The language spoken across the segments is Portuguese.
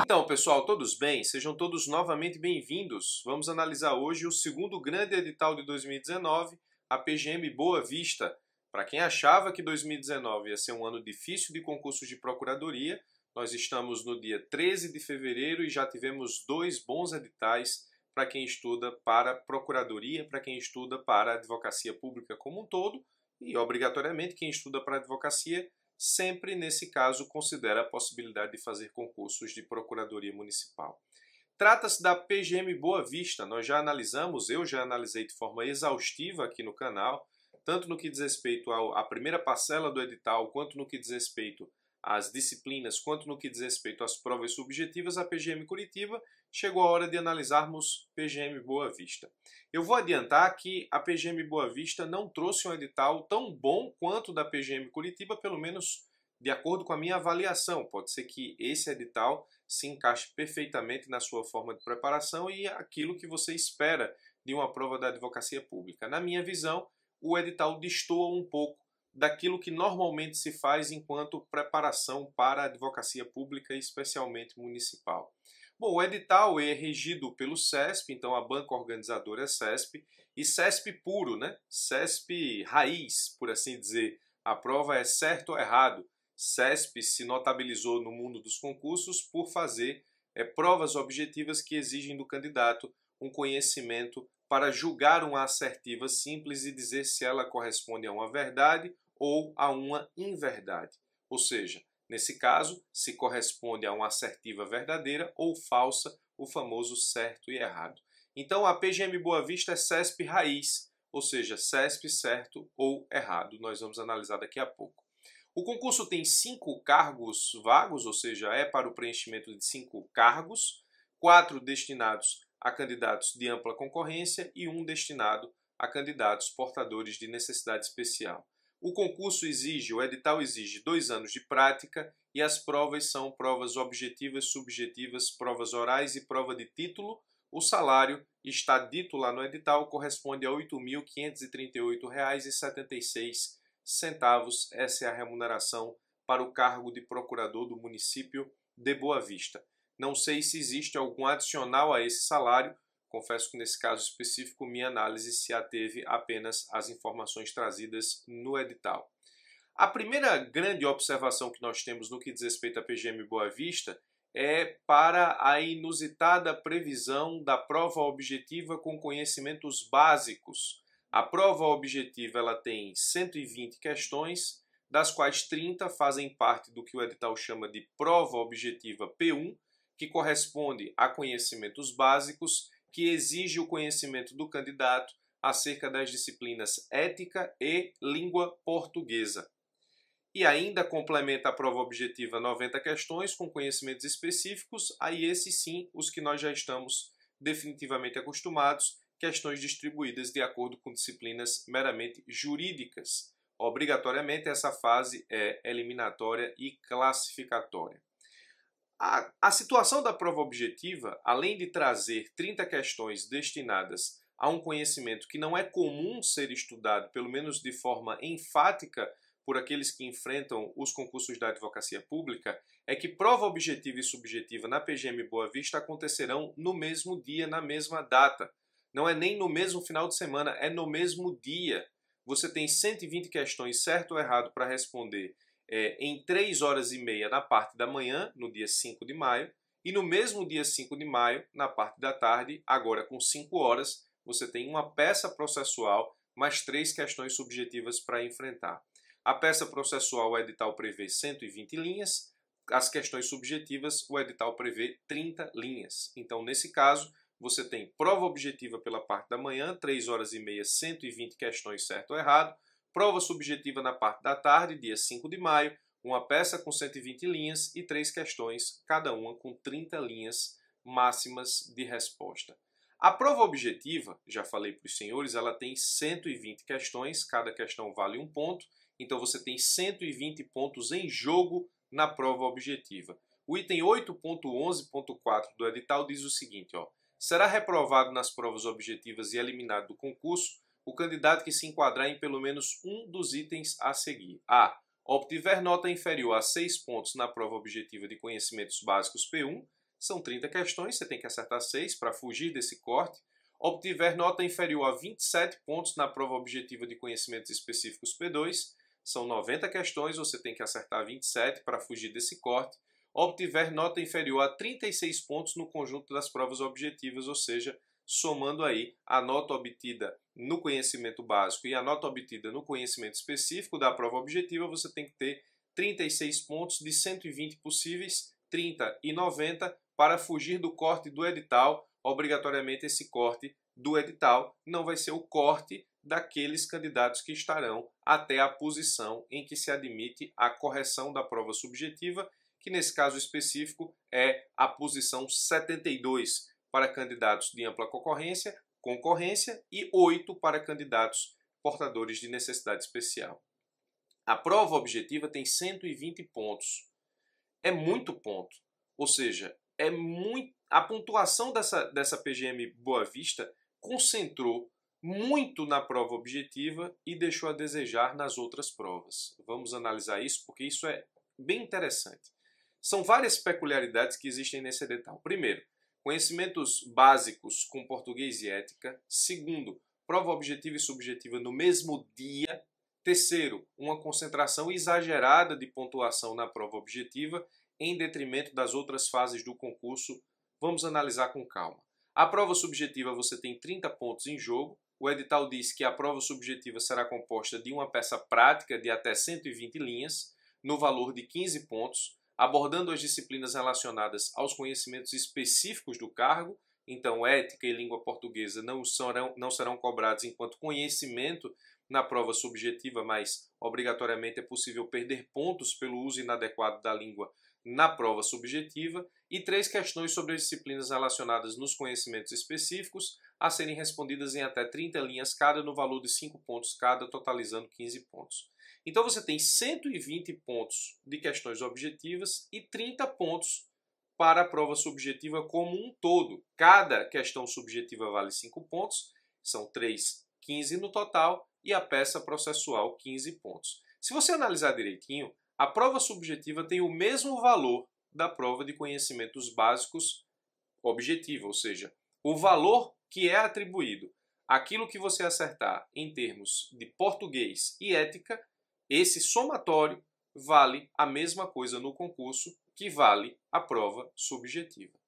Então, pessoal, todos bem? Sejam todos novamente bem-vindos. Vamos analisar hoje o segundo grande edital de 2019, a PGM Boa Vista. Para quem achava que 2019 ia ser um ano difícil de concursos de procuradoria, nós estamos no dia 13 de fevereiro e já tivemos dois bons editais para quem estuda para procuradoria, para quem estuda para a advocacia pública como um todo e, obrigatoriamente, quem estuda para a advocacia sempre, nesse caso, considera a possibilidade de fazer concursos de procuradoria municipal. Trata-se da PGM Boa Vista. Nós já analisamos, eu já analisei de forma exaustiva aqui no canal, tanto no que diz respeito à primeira parcela do edital, quanto no que diz respeito às disciplinas, quanto no que diz respeito às provas subjetivas, a PGM Curitiba. Chegou a hora de analisarmos PGM Boa Vista. Eu vou adiantar que a PGM Boa Vista não trouxe um edital tão bom quanto o da PGM Curitiba, pelo menos de acordo com a minha avaliação. Pode ser que esse edital se encaixe perfeitamente na sua forma de preparação e aquilo que você espera de uma prova da advocacia pública. Na minha visão, o edital destoa um pouco daquilo que normalmente se faz enquanto preparação para a advocacia pública, especialmente municipal. Bom, o edital é regido pelo CESP, então a banca organizadora é CESP, e CESP puro, né? CESP raiz, por assim dizer. A prova é certo ou errado. CESP se notabilizou no mundo dos concursos por fazer provas objetivas que exigem do candidato um conhecimento para julgar uma assertiva simples e dizer se ela corresponde a uma verdade ou a uma inverdade. Ou seja, nesse caso, se corresponde a uma assertiva verdadeira ou falsa, o famoso certo e errado. Então, a PGM Boa Vista é CESP raiz, ou seja, CESP certo ou errado. Nós vamos analisar daqui a pouco. O concurso tem 5 cargos vagos, ou seja, é para o preenchimento de 5 cargos, 4 destinados a candidatos de ampla concorrência e 1 destinado a candidatos portadores de necessidade especial. O concurso o edital exige 2 anos de prática e as provas são provas objetivas, subjetivas, provas orais e prova de título. O salário, está dito lá no edital, corresponde a R$ 8.538,76. Essa é a remuneração para o cargo de procurador do município de Boa Vista. Não sei se existe algum adicional a esse salário. Confesso que nesse caso específico minha análise se ateve apenas às informações trazidas no edital. A primeira grande observação que nós temos no que diz respeito à PGM Boa Vista é para a inusitada previsão da prova objetiva com conhecimentos básicos. A prova objetiva ela tem 120 questões, das quais 30 fazem parte do que o edital chama de prova objetiva P1, que corresponde a conhecimentos básicos, que exige o conhecimento do candidato acerca das disciplinas ética e língua portuguesa. E ainda complementa a prova objetiva 90 questões com conhecimentos específicos, aí esses sim, os que nós já estamos definitivamente acostumados, questões distribuídas de acordo com disciplinas meramente jurídicas. Obrigatoriamente essa fase é eliminatória e classificatória. A situação da prova objetiva, além de trazer 30 questões destinadas a um conhecimento que não é comum ser estudado, pelo menos de forma enfática, por aqueles que enfrentam os concursos da advocacia pública, é que prova objetiva e subjetiva na PGM Boa Vista acontecerão no mesmo dia, na mesma data. Não é nem no mesmo final de semana, é no mesmo dia. Você tem 120 questões certo ou errado para responder em 3 horas e meia na parte da manhã, no dia 5 de maio, e no mesmo dia 5 de maio, na parte da tarde, agora com 5 horas, você tem uma peça processual mais 3 questões subjetivas para enfrentar. A peça processual, o edital prevê 120 linhas, as questões subjetivas, o edital prevê 30 linhas. Então, nesse caso, você tem prova objetiva pela parte da manhã, 3 horas e meia, 120 questões certo ou errado, prova subjetiva na parte da tarde, dia 5 de maio, uma peça com 120 linhas e 3 questões, cada uma com 30 linhas máximas de resposta. A prova objetiva, já falei para os senhores, ela tem 120 questões, cada questão vale 1 ponto, então você tem 120 pontos em jogo na prova objetiva. O item 8.11.4 do edital diz o seguinte, será reprovado nas provas objetivas e eliminado do concurso o candidato que se enquadrar em pelo menos um dos itens a seguir. A. Obtiver nota inferior a 6 pontos na prova objetiva de conhecimentos básicos P1, São 30 questões, você tem que acertar 6 para fugir desse corte. Obtiver nota inferior a 27 pontos na prova objetiva de conhecimentos específicos P2, são 90 questões, você tem que acertar 27 para fugir desse corte. Obtiver nota inferior a 36 pontos no conjunto das provas objetivas, ou seja, somando aí a nota obtida no conhecimento básico e a nota obtida no conhecimento específico da prova objetiva, você tem que ter 36 pontos de 120 possíveis, 30 e 90, para fugir do corte do edital. Obrigatoriamente esse corte do edital não vai ser o corte daqueles candidatos que estarão até a posição em que se admite a correção da prova subjetiva, que nesse caso específico é a posição 72 para candidatos de ampla concorrência e 8 para candidatos portadores de necessidade especial. A prova objetiva tem 120 pontos. É muito ponto. Ou seja, a pontuação dessa PGM Boa Vista concentrou muito na prova objetiva e deixou a desejar nas outras provas. Vamos analisar isso porque isso é bem interessante. São várias peculiaridades que existem nesse edital. Primeiro, conhecimentos básicos com português e ética. Segundo, prova objetiva e subjetiva no mesmo dia. Terceiro, uma concentração exagerada de pontuação na prova objetiva em detrimento das outras fases do concurso. Vamos analisar com calma. A prova subjetiva você tem 30 pontos em jogo. O edital diz que a prova subjetiva será composta de uma peça prática de até 120 linhas, no valor de 15 pontos, abordando as disciplinas relacionadas aos conhecimentos específicos do cargo. Então, ética e língua portuguesa não serão cobrados enquanto conhecimento na prova subjetiva, mas obrigatoriamente é possível perder pontos pelo uso inadequado da língua na prova subjetiva, e 3 questões sobre as disciplinas relacionadas nos conhecimentos específicos, a serem respondidas em até 30 linhas cada, no valor de 5 pontos cada, totalizando 15 pontos. Então você tem 120 pontos de questões objetivas e 30 pontos para a prova subjetiva como um todo. Cada questão subjetiva vale 5 pontos, são 3, 15 no total, e a peça processual 15 pontos. Se você analisar direitinho, a prova subjetiva tem o mesmo valor da prova de conhecimentos básicos objetiva, ou seja, o valor que é atribuído àquilo que você acertar em termos de português e ética, esse somatório vale a mesma coisa no concurso que vale a prova subjetiva.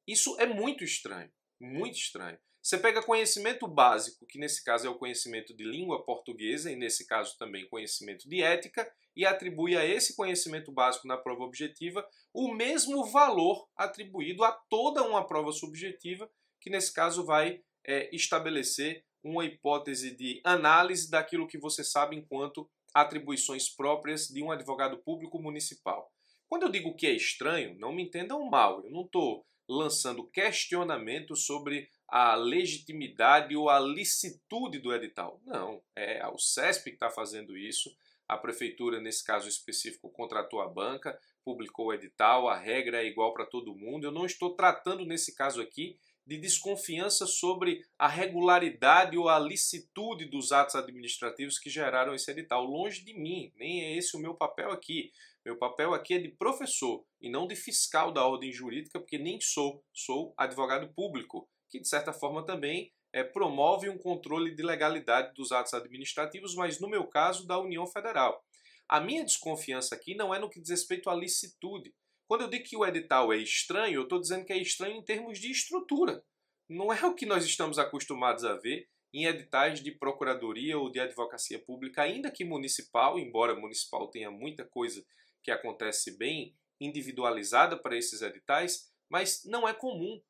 Isso é muito estranho, muito estranho. Você pega conhecimento básico, que nesse caso é o conhecimento de língua portuguesa, e nesse caso também conhecimento de ética, e atribui a esse conhecimento básico na prova objetiva o mesmo valor atribuído a toda uma prova subjetiva, que nesse caso vai estabelecer uma hipótese de análise daquilo que você sabe enquanto atribuições próprias de um advogado público municipal. Quando eu digo que é estranho, não me entendam mal, eu não estou lançando questionamentos sobre a legitimidade ou a licitude do edital. Não, é o CESP que está fazendo isso. A prefeitura, nesse caso específico, contratou a banca, publicou o edital, a regra é igual para todo mundo. Eu não estou tratando, nesse caso aqui, de desconfiança sobre a regularidade ou a licitude dos atos administrativos que geraram esse edital. Longe de mim, nem é esse o meu papel aqui. Meu papel aqui é de professor e não de fiscal da ordem jurídica, porque nem sou advogado público, que de certa forma também promove um controle de legalidade dos atos administrativos, mas no meu caso da União Federal. A minha desconfiança aqui não é no que diz respeito à licitude. Quando eu digo que o edital é estranho, eu estou dizendo que é estranho em termos de estrutura. Não é o que nós estamos acostumados a ver em editais de procuradoria ou de advocacia pública, ainda que municipal, embora municipal tenha muita coisa que acontece bem individualizada para esses editais, mas não é comum.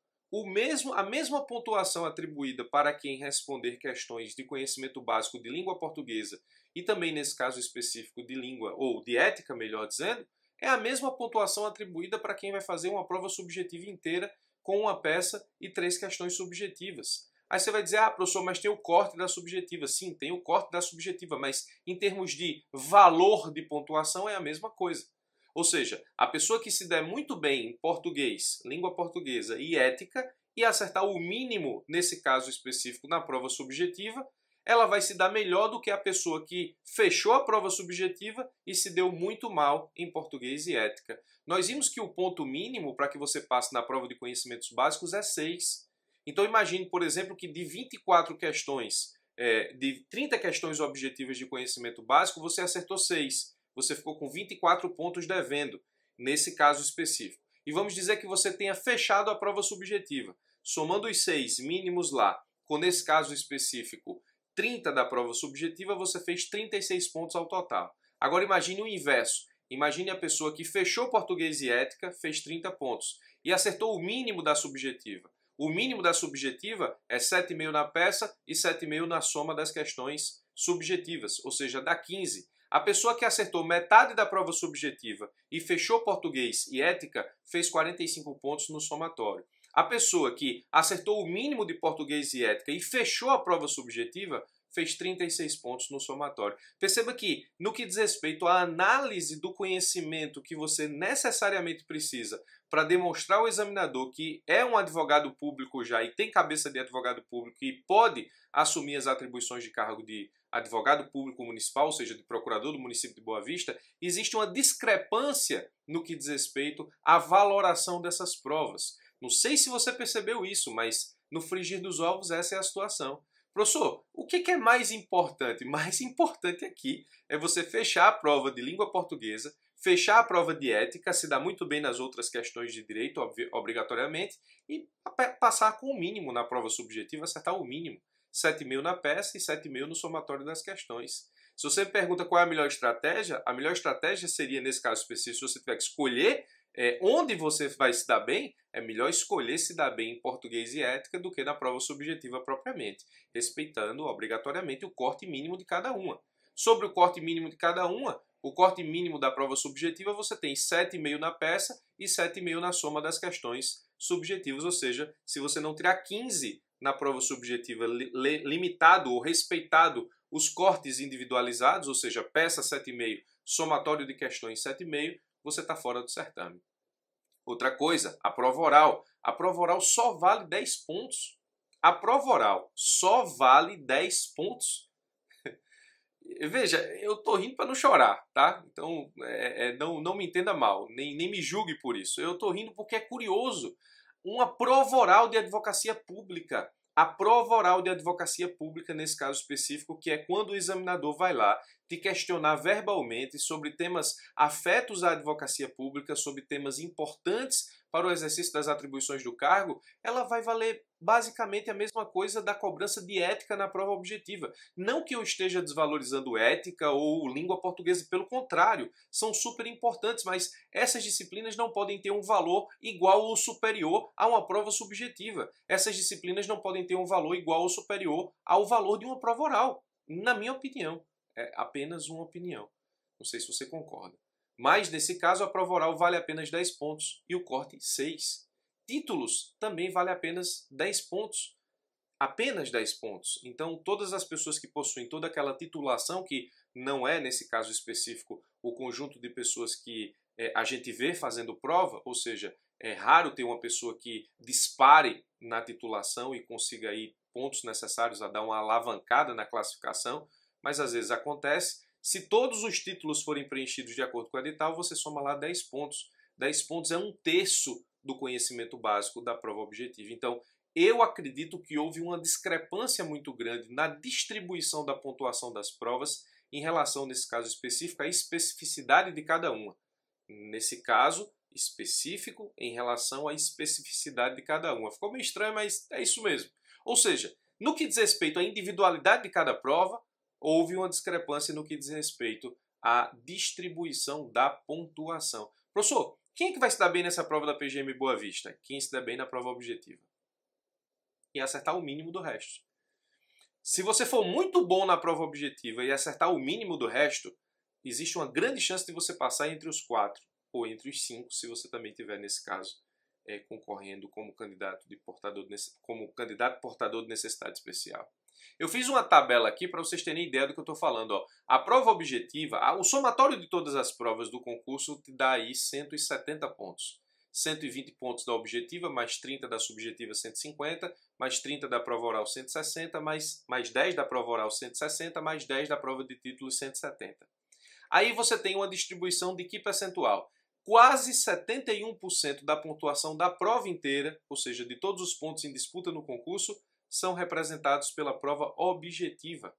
A mesma pontuação atribuída para quem responder questões de conhecimento básico de língua portuguesa e também nesse caso específico de língua, ou de ética, melhor dizendo, é a mesma pontuação atribuída para quem vai fazer uma prova subjetiva inteira com uma peça e 3 questões subjetivas. Aí você vai dizer, professor, mas tem o corte da subjetiva. Sim, tem o corte da subjetiva, mas em termos de valor de pontuação é a mesma coisa. Ou seja, a pessoa que se der muito bem em português, língua portuguesa e ética, e acertar o mínimo, nesse caso específico, na prova subjetiva, ela vai se dar melhor do que a pessoa que fechou a prova subjetiva e se deu muito mal em português e ética. Nós vimos que o ponto mínimo para que você passe na prova de conhecimentos básicos é 6. Então imagine, por exemplo, que de 24 questões, de 30 questões objetivas de conhecimento básico, você acertou 6. Você ficou com 24 pontos devendo, nesse caso específico. E vamos dizer que você tenha fechado a prova subjetiva. Somando os 6 mínimos lá, com nesse caso específico 30 da prova subjetiva, você fez 36 pontos ao total. Agora imagine o inverso. Imagine a pessoa que fechou português e ética, fez 30 pontos e acertou o mínimo da subjetiva. O mínimo da subjetiva é 7,5 na peça e 7,5 na soma das questões subjetivas, ou seja, dá 15. A pessoa que acertou metade da prova subjetiva e fechou português e ética fez 45 pontos no somatório. A pessoa que acertou o mínimo de português e ética e fechou a prova subjetiva fez 36 pontos no somatório. Perceba que, no que diz respeito à análise do conhecimento que você necessariamente precisa para demonstrar ao examinador que é um advogado público já e tem cabeça de advogado público e pode assumir as atribuições de cargo de advogado público municipal, ou seja, de procurador do município de Boa Vista, existe uma discrepância no que diz respeito à valoração dessas provas. Não sei se você percebeu isso, mas no frigir dos ovos essa é a situação. Professor, o que é mais importante? Mais importante aqui é você fechar a prova de língua portuguesa, fechar a prova de ética, se dá muito bem nas outras questões de direito, obrigatoriamente, e passar com o mínimo na prova subjetiva, acertar o mínimo. 7,5 na peça e 7,5 no somatório das questões. Se você me pergunta qual é a melhor estratégia seria, nesse caso específico, se você tiver que escolher onde você vai se dar bem, é melhor escolher se dar bem em português e ética do que na prova subjetiva propriamente, respeitando obrigatoriamente o corte mínimo de cada uma. Sobre o corte mínimo de cada uma, o corte mínimo da prova subjetiva você tem 7,5 na peça e 7,5 na soma das questões subjetivas, ou seja, se você não tirar 15 na prova subjetiva limitado ou respeitado os cortes individualizados, ou seja, peça 7,5, somatório de questões 7,5, você está fora do certame. Outra coisa, a prova oral. A prova oral só vale 10 pontos. A prova oral só vale 10 pontos. Veja, eu estou rindo para não chorar, tá? Então, não me entenda mal, nem me julgue por isso. Eu estou rindo porque é curioso. Uma prova oral de advocacia pública. A prova oral de advocacia pública, nesse caso específico, que é quando o examinador vai lá te questionar verbalmente sobre temas afetos à advocacia pública, sobre temas importantes para o exercício das atribuições do cargo, ela vai valer basicamente a mesma coisa da cobrança de ética na prova objetiva. Não que eu esteja desvalorizando ética ou língua portuguesa, pelo contrário, são super importantes, mas essas disciplinas não podem ter um valor igual ou superior a uma prova subjetiva. Essas disciplinas não podem ter um valor igual ou superior ao valor de uma prova oral, na minha opinião. É apenas uma opinião. Não sei se você concorda. Mas, nesse caso, a prova oral vale apenas 10 pontos e o corte 6. Títulos também vale apenas 10 pontos. Apenas 10 pontos. Então, todas as pessoas que possuem toda aquela titulação, que não é, nesse caso específico, o conjunto de pessoas que a gente vê fazendo prova, ou seja, é raro ter uma pessoa que dispare na titulação e consiga aí pontos necessários a dar uma alavancada na classificação, mas às vezes acontece. Se todos os títulos forem preenchidos de acordo com o edital, você soma lá 10 pontos. 10 pontos é 1/3 do conhecimento básico da prova objetiva. Então, eu acredito que houve uma discrepância muito grande na distribuição da pontuação das provas em relação, nesse caso específico, à especificidade de cada uma. Nesse caso específico, em relação à especificidade de cada uma. Ficou meio estranho, mas é isso mesmo. Ou seja, no que diz respeito à individualidade de cada prova, houve uma discrepância no que diz respeito à distribuição da pontuação. Professor, quem é que vai se dar bem nessa prova da PGM Boa Vista? Quem se dá bem na prova objetiva. E acertar o mínimo do resto. Se você for muito bom na prova objetiva e acertar o mínimo do resto, existe uma grande chance de você passar entre os 4 ou entre os 5, se você também tiver, nesse caso, concorrendo como candidato portador de necessidade especial. Eu fiz uma tabela aqui para vocês terem ideia do que eu estou falando. Ó. A prova objetiva, o somatório de todas as provas do concurso te dá aí 170 pontos. 120 pontos da objetiva, mais 30 da subjetiva 150, mais 30 da prova oral 160, mais 10 da prova oral 160, mais 10 da prova de título 170. Aí você tem uma distribuição de que percentual? Quase 71% da pontuação da prova inteira, ou seja, de todos os pontos em disputa no concurso, são representados pela prova objetiva.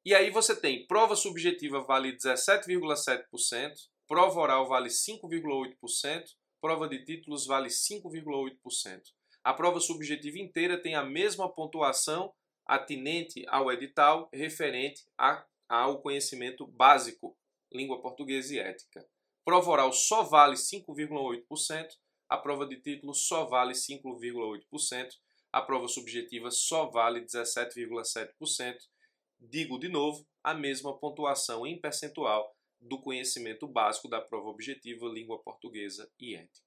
E aí você tem prova subjetiva vale 17,7%, prova oral vale 5,8%, prova de títulos vale 5,8%. A prova subjetiva inteira tem a mesma pontuação atinente ao edital referente ao conhecimento básico, língua portuguesa e ética. Prova oral só vale 5,8%, a prova de títulos só vale 5,8%, a prova subjetiva só vale 17,7%. Digo de novo, a mesma pontuação em percentual do conhecimento básico da prova objetiva, língua portuguesa e ética.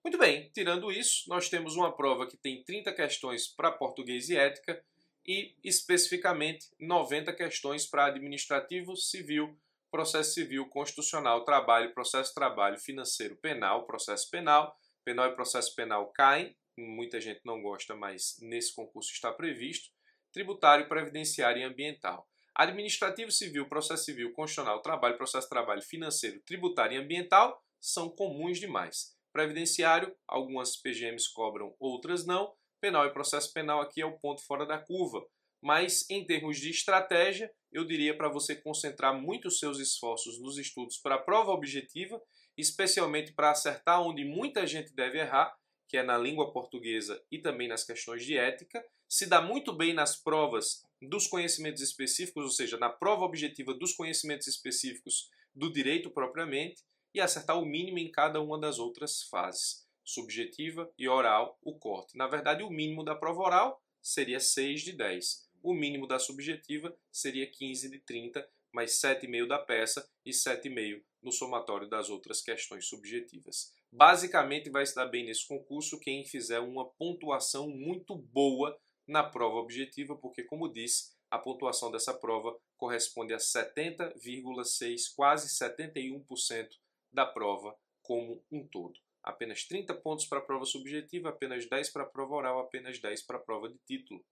Muito bem, tirando isso, nós temos uma prova que tem 30 questões para português e ética e, especificamente, 90 questões para administrativo, civil, processo civil, constitucional, trabalho, processo trabalho, financeiro, penal, processo penal. Penal e processo penal caem, muita gente não gosta, mas nesse concurso está previsto. Tributário, previdenciário e ambiental. Administrativo, civil, processo civil, constitucional, trabalho, processo trabalho, financeiro, tributário e ambiental são comuns demais. Previdenciário, algumas PGMs cobram, outras não. Penal e processo penal aqui é o ponto fora da curva. Mas em termos de estratégia, eu diria para você concentrar muito os seus esforços nos estudos para a prova objetiva, especialmente para acertar onde muita gente deve errar, que é na língua portuguesa e também nas questões de ética, se dá muito bem nas provas dos conhecimentos específicos, ou seja, na prova objetiva dos conhecimentos específicos do direito propriamente, e acertar o mínimo em cada uma das outras fases, subjetiva e oral, o corte. Na verdade, o mínimo da prova oral seria 6 de 10. O mínimo da subjetiva seria 15 de 30, mais 7,5 da peça e 7,5 no somatório das outras questões subjetivas. Basicamente vai se dar bem nesse concurso quem fizer uma pontuação muito boa na prova objetiva, porque, como disse, a pontuação dessa prova corresponde a 70,6%, quase 71% da prova como um todo. Apenas 30 pontos para a prova subjetiva, apenas 10 para a prova oral, apenas 10 para a prova de título.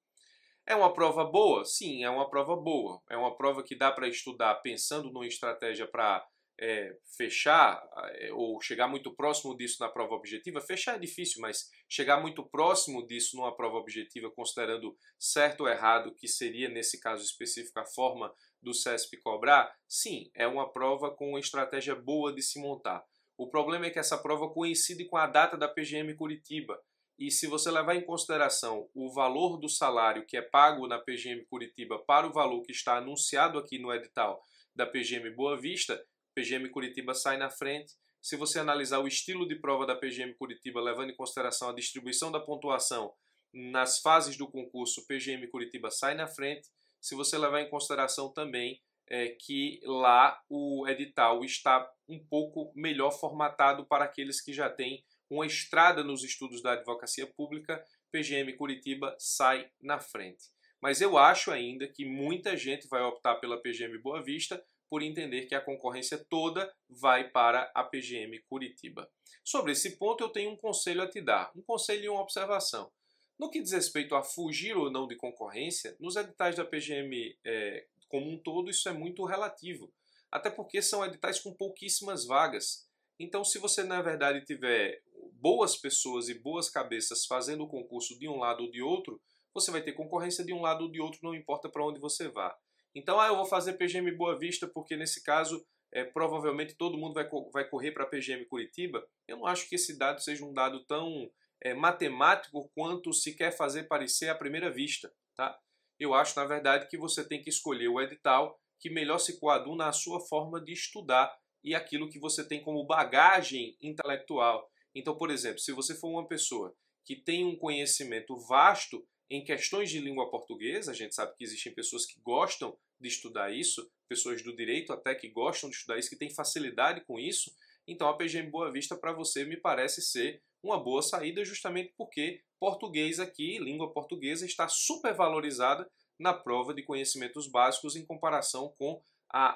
É uma prova boa? Sim, é uma prova boa. É uma prova que dá para estudar pensando numa estratégia para fechar ou chegar muito próximo disso na prova objetiva. Fechar é difícil, mas chegar muito próximo disso numa prova objetiva, considerando certo ou errado, que seria nesse caso específico a forma do CESP cobrar, sim, é uma prova com uma estratégia boa de se montar. O problema é que essa prova coincide com a data da PGM Curitiba. E se você levar em consideração o valor do salário que é pago na PGM Curitiba para o valor que está anunciado aqui no edital da PGM Boa Vista, PGM Curitiba sai na frente. Se você analisar o estilo de prova da PGM Curitiba, levando em consideração a distribuição da pontuação nas fases do concurso, PGM Curitiba sai na frente. Se você levar em consideração também que lá o edital está um pouco melhor formatado para aqueles que já têm uma estrada nos estudos da advocacia pública, PGM Curitiba sai na frente. Mas eu acho ainda que muita gente vai optar pela PGM Boa Vista por entender que a concorrência toda vai para a PGM Curitiba. Sobre esse ponto eu tenho um conselho a te dar, um conselho e uma observação. No que diz respeito a fugir ou não de concorrência, nos editais da PGM como um todo isso é muito relativo, até porque são editais com pouquíssimas vagas. Então, se você na verdade tiver boas pessoas e boas cabeças fazendo o concurso de um lado ou de outro, você vai ter concorrência de um lado ou de outro, não importa para onde você vá. Então, eu vou fazer PGM Boa Vista porque nesse caso provavelmente todo mundo vai correr para a PGM Curitiba. Eu não acho que esse dado seja um dado tão matemático quanto se quer fazer parecer à primeira vista, tá? Eu acho, na verdade, que você tem que escolher o edital que melhor se coaduna à sua forma de estudar e aquilo que você tem como bagagem intelectual. Então, por exemplo, se você for uma pessoa que tem um conhecimento vasto em questões de língua portuguesa, a gente sabe que existem pessoas que gostam de estudar isso, pessoas do direito até que gostam de estudar isso, que têm facilidade com isso, então a PGM Boa Vista para você me parece ser uma boa saída justamente porque português aqui, língua portuguesa, está supervalorizada na prova de conhecimentos básicos em comparação com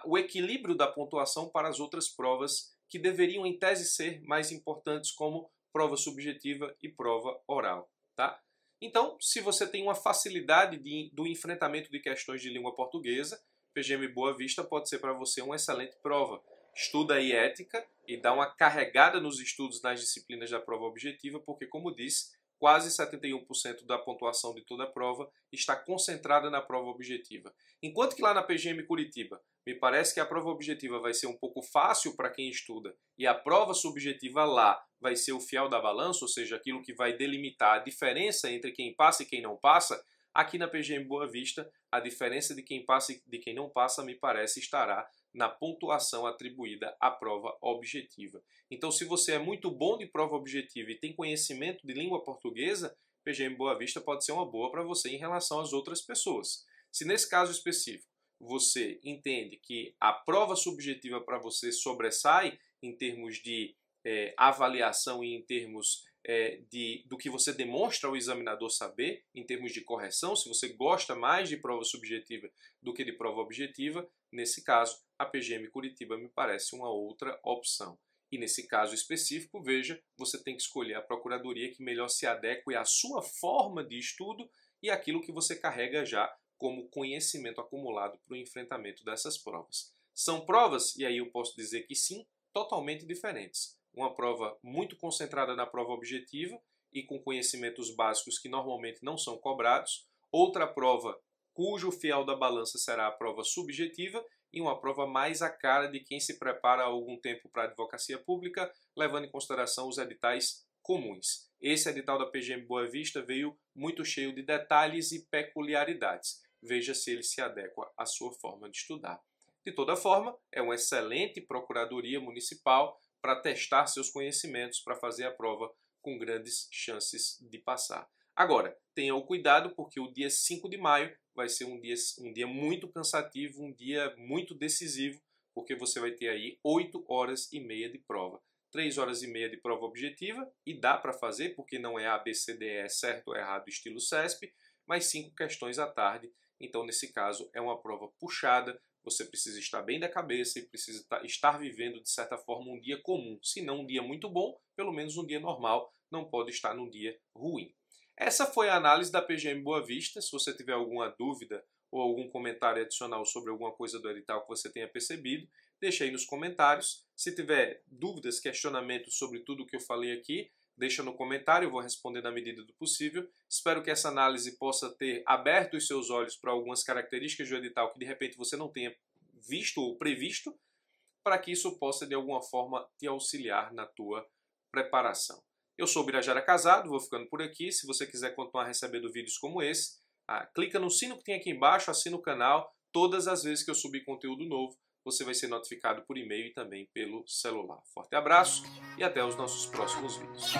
o equilíbrio da pontuação para as outras provas que deveriam, em tese, ser mais importantes, como prova subjetiva e prova oral, tá? Então, se você tem uma facilidade do enfrentamento de questões de língua portuguesa, PGM Boa Vista pode ser para você uma excelente prova. Estuda aí ética e dá uma carregada nos estudos nas disciplinas da prova objetiva, porque, como disse, quase 71% da pontuação de toda a prova está concentrada na prova objetiva. Enquanto que lá na PGM Curitiba, me parece que a prova objetiva vai ser um pouco fácil para quem estuda e a prova subjetiva lá vai ser o fiel da balança, ou seja, aquilo que vai delimitar a diferença entre quem passa e quem não passa. Aqui na PGM Boa Vista, a diferença de quem passa e de quem não passa, me parece, estará na pontuação atribuída à prova objetiva. Então, se você é muito bom de prova objetiva e tem conhecimento de língua portuguesa, PGM Boa Vista pode ser uma boa para você em relação às outras pessoas. Se nesse caso específico você entende que a prova subjetiva para você sobressai em termos de avaliação e em termos do que você demonstra ao examinador saber, em termos de correção, se você gosta mais de prova subjetiva do que de prova objetiva, nesse caso, a PGM Curitiba me parece uma outra opção. E nesse caso específico, veja, você tem que escolher a procuradoria que melhor se adeque à sua forma de estudo e aquilo que você carrega já como conhecimento acumulado para o enfrentamento dessas provas. São provas, e aí eu posso dizer que sim, totalmente diferentes. Uma prova muito concentrada na prova objetiva e com conhecimentos básicos que normalmente não são cobrados. Outra prova cujo fiel da balança será a prova subjetiva e uma prova mais a cara de quem se prepara há algum tempo para a advocacia pública, levando em consideração os editais comuns. Esse edital da PGM Boa Vista veio muito cheio de detalhes e peculiaridades. Veja se ele se adequa à sua forma de estudar. De toda forma, é uma excelente procuradoria municipal para testar seus conhecimentos, para fazer a prova com grandes chances de passar. Agora, tenha o cuidado, porque o dia 5 de maio vai ser um dia muito cansativo, um dia muito decisivo, porque você vai ter aí 8 horas e meia de prova. 3 horas e meia de prova objetiva, e dá para fazer, porque não é ABCDE certo ou errado estilo CESP, mas 5 questões à tarde. Então, nesse caso, é uma prova puxada, você precisa estar bem da cabeça e precisa estar vivendo, de certa forma, um dia comum. Se não um dia muito bom, pelo menos um dia normal, não pode estar num dia ruim. Essa foi a análise da PGM Boa Vista. Se você tiver alguma dúvida ou algum comentário adicional sobre alguma coisa do edital que você tenha percebido, deixa aí nos comentários. Se tiver dúvidas, questionamentos sobre tudo o que eu falei aqui, deixa no comentário, eu vou responder na medida do possível. Espero que essa análise possa ter aberto os seus olhos para algumas características do edital que de repente você não tenha visto ou previsto, para que isso possa de alguma forma te auxiliar na tua preparação. Eu sou o Birajara Casado, vou ficando por aqui. Se você quiser continuar recebendo vídeos como esse, clica no sino que tem aqui embaixo, assina o canal. Todas as vezes que eu subir conteúdo novo, você vai ser notificado por e-mail e também pelo celular. Forte abraço e até os nossos próximos vídeos.